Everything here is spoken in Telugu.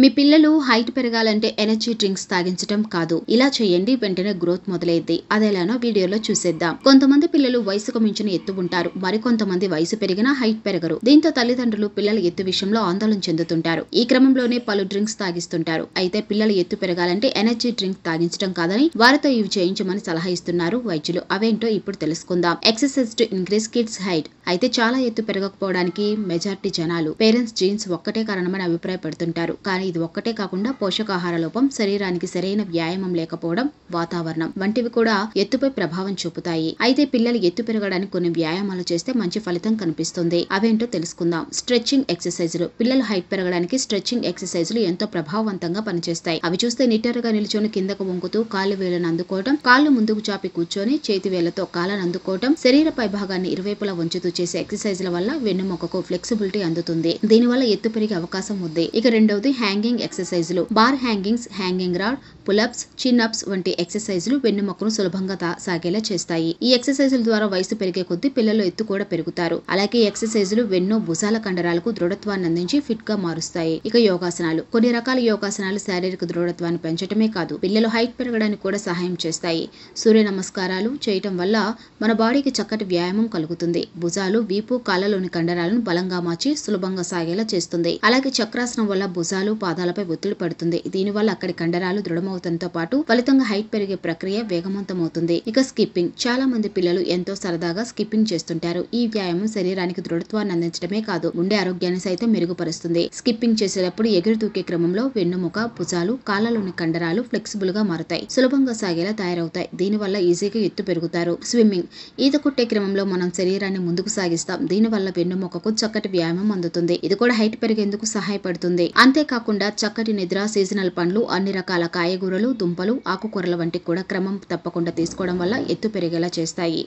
మీ పిల్లలు హైట్ పెరగాలంటే ఎనర్జీ డ్రింక్స్ తాగించడం కాదు. ఇలా చేయండి, వెంటనే గ్రోత్ మొదలైద్ది. అదెలానో వీడియోలో చూసేద్దాం. కొంతమంది పిల్లలు వయసుకు మించిన ఎత్తు ఉంటారు. మరికొంతమంది వయసు పెరిగినా హైట్ పెరగరు. దీంతో తల్లిదండ్రులు పిల్లల ఎత్తు విషయంలో ఆందోళన చెందుతుంటారు. ఈ క్రమంలోనే పలు డ్రింక్స్ తాగిస్తుంటారు. అయితే పిల్లల ఎత్తు పెరగాలంటే ఎనర్జీ డ్రింక్ తాగించడం కాదని వారితో ఇవి చేయించమని సలహా ఇస్తున్నారు వైద్యులు. అవేంటో ఇప్పుడు తెలుసుకుందాం. Exercise to increase kids height. అయితే చాలా ఎత్తు పెరగకపోవడానికి మెజారిటీ జనాలు పేరెంట్స్ జీన్స్ ఒక్కటే కారణమని అభిప్రాయపడుతుంటారు. కానీ ఇది ఒక్కటే కాకుండా పోషకాహార లోపం, శరీరానికి సరైన వ్యాయామం లేకపోవడం, వాతావరణం వంటివి కూడా ఎత్తుపై ప్రభావం చూపుతాయి. అయితే పిల్లలు ఎత్తు పెరగడానికి కొన్ని వ్యాయామాలు చేస్తే మంచి ఫలితం కనిపిస్తుంది. అవేంటో తెలుసుకుందాం. స్ట్రెచింగ్ ఎక్సర్సైజులు. పిల్లలు హైట్ పెరగడానికి స్ట్రెచింగ్ ఎక్సర్సైజులు ఎంతో ప్రభావవంతంగా పనిచేస్తాయి. అవి చూస్తే నిటారుగా నిల్చొని కిందకు వంగుతూ కాళ్ళు వేళ్లను అందుకోవడం, కాళ్ళు ముందుకు చాపి కూర్చొని చేతి వేళ్లతో కాళ్ళను అందుకోవడం, శరీర పైభాగాన్ని ఇరువైపులా వంచుతూ చేసే ఎక్సర్సైజుల వల్ల వెన్నుముకకు ఫ్లెక్సిబిలిటీ అందుతుంది. దీనివల్ల ఎత్తు పెరిగే అవకాశం ఉంది. ఇక రెండవది హ్యాంగింగ్ ఎక్సర్సైజులు. Bar hangings, hanging rod, pull ups, chin ups వంటి ఎక్సర్సైజులు వెన్నుముకను సులభంగా సాగేలా చేస్తాయి. ఈ ఎక్సర్సైజుల ద్వారా వయసు పెరిగే కొద్దీ పిల్లలు ఎత్తు కూడా పెరుగుతారు. అలాగే ఈ ఎక్సర్సైజులు వెన్ను, భుజాల కండరాలకు దృఢత్వాన్ని అందించి ఫిట్ గా మారుస్తాయి. ఇక యోగాసనాలు. కొన్ని రకాల యోగాసనాలు శారీరక దృఢత్వాన్ని పెంచడమే కాదు, పిల్లలు హైట్ పెరగడానికి కూడా సహాయం చేస్తాయి. సూర్య నమస్కారాలు చేయటం వల్ల మన బాడీకి చక్కటి వ్యాయామం కలుగుతుంది. భుజాలు, వీపు, కాళ్ళలోని కండరాలను బలంగా మార్చి సులభంగా సాగేలా చేస్తుంది. అలాగే చక్రాసనం వల్ల భుజాలు, పాదాలపై ఒత్తిడి పడుతుంది. దీనివల్ల అక్కడి కండరాలు దృఢమవుతంతో పాటు ఫలితంగా హైట్ పెరిగే ప్రక్రియ వేగవంతమవుతుంది. ఇక స్కిప్పింగ్. చాలా మంది పిల్లలు ఎంతో సరదాగా స్కిప్పింగ్ చేస్తుంటారు. ఈ వ్యాయామం శరీరానికి దృఢత్వాన్ని అందించడమే కాదు, గుండె ఆరోగ్యాన్ని సైతం మెరుగుపరుస్తుంది. స్కిప్పింగ్ చేసేటప్పుడు ఎగిరి దూకే క్రమంలో వెన్నుముక, భుజాలు, కాళ్ళలోని కండరాలు ఫ్లెక్సిబుల్ గా మారుతాయి, సులభంగా సాగేలా తయారవుతాయి. దీనివల్ల ఈజీగా ఎత్తు పెరుగుతారు. స్విమ్మింగ్. ఈత కొట్టే క్రమంలో మనం శరీరాన్ని ముందుకు సాగిస్తాం. దీనివల్ల వెన్నుముకకు చక్కటి వ్యాయామం అందుతుంది. ఇది కూడా హైట్ పెరిగేందుకు సహాయపడుతుంది. అంతేకాకుండా చక్కటి నిద్ర, సీజనల్ పండ్లు, అన్ని రకాల కాయగూరలు, దుంపలు, ఆకుకూరల వంటి కూడా క్రమం తప్పకుండా తీసుకోవడం వల్ల ఎత్తు పెరిగేలా చేస్తాయి.